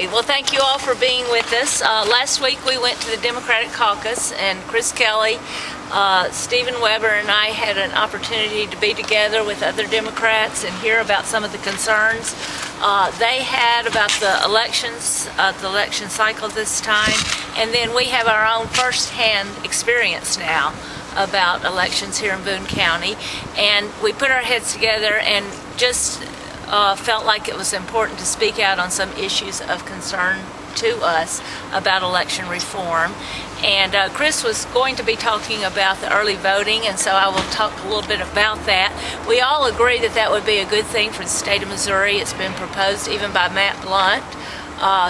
Well, thank you all for being with us. Last week we went to the Democratic caucus, and Chris Kelly, Stephen Weber, and I had an opportunity to be together with other Democrats and hear about some of the concerns they had about the elections, the election cycle this time, and then we have our own first-hand experience now about elections here in Boone County, and we put our heads together and just felt like it was important to speak out on some issues of concern to us about election reform. And Chris was going to be talking about the early voting, and so I will talk a little bit about that. We all agree that that would be a good thing for the state of Missouri. It's been proposed even by Matt Blunt,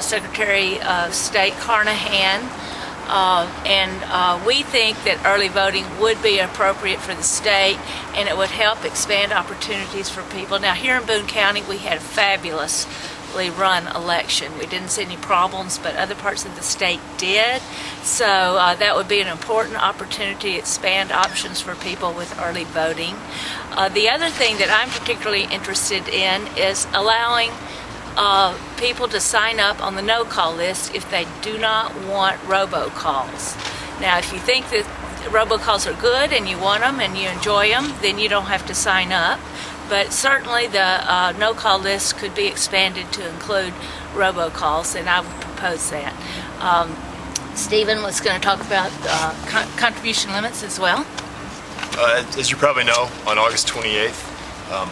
Secretary of State Carnahan, and we think that early voting would be appropriate for the state, and it would help expand opportunities for people. Now, here in Boone County, we had a fabulously run election. We didn't see any problems, but other parts of the state did. So that would be an important opportunity to expand options for people with early voting. The other thing that I'm particularly interested in is allowing people to sign up on the no-call list if they do not want robocalls. Now, if you think that robocalls are good and you want them and you enjoy them, then you don't have to sign up. But certainly the no-call list could be expanded to include robocalls, and I would propose that. Stephen was going to talk about contribution limits as well. As you probably know, on August 28th,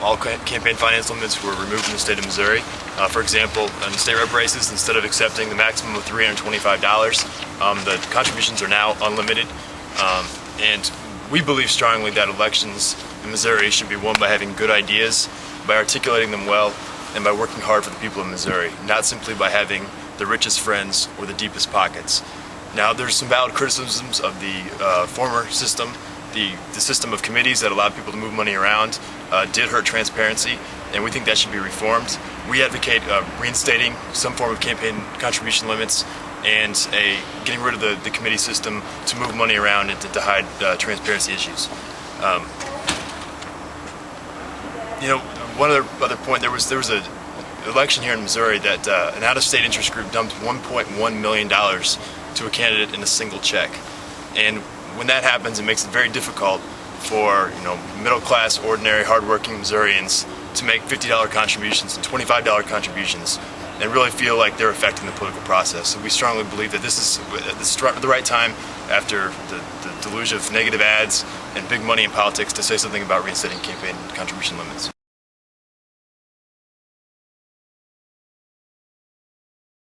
all campaign finance limits were removed from the state of Missouri. For example, in state rep races, instead of accepting the maximum of $325, the contributions are now unlimited. And we believe strongly that elections in Missouri should be won by having good ideas, by articulating them well, and by working hard for the people of Missouri, not simply by having the richest friends or the deepest pockets. Now, there's some valid criticisms of the former system. The system of committees that allowed people to move money around did hurt transparency, and we think that should be reformed. We advocate reinstating some form of campaign contribution limits and getting rid of the committee system to move money around and to hide transparency issues. One other point, there was an election here in Missouri that an out-of-state interest group dumped $1.1 million to a candidate in a single check. And when that happens, it makes it very difficult for middle-class, ordinary, hardworking Missourians to make $50 contributions and $25 contributions and really feel like they're affecting the political process. So we strongly believe that this is the right time, after the deluge of negative ads and big money in politics, to say something about reinstating campaign contribution limits.